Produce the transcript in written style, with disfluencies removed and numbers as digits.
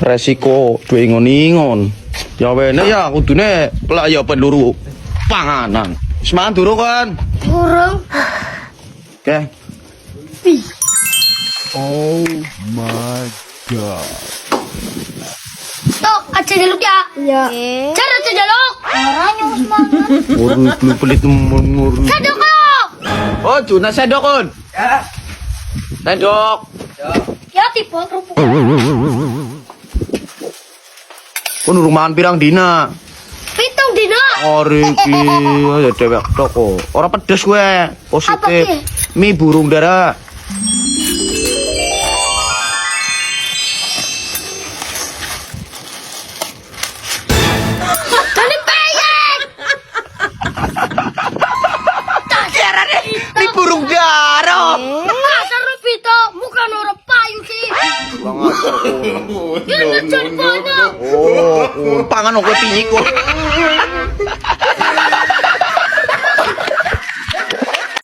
resiko duwe ingon-ingon. Ya wene ya kudune kelak ya peluru panganan. Semangat durung kan? Burung. Oke. Oh my god. Tok, aja jaluk ya. Iya. Cara aja jaluk. Orangnya semangat. Murni pelit murni. Sadok kok. Oh, Juna sedokon. Ya. Sedok. Ya tipe kerupuk. Kon rumahan pirang dina? Pitung dina. Ori iki ya dewek tok kok. Ora pedes kowe. Positif. Apa, Mie burung dara. Tadi peyek. Mie burung dara. Masa Rupito muka nurep payu sih. Kurang ajar. Ya jadi banyak. Oh, pangan kok piye kok.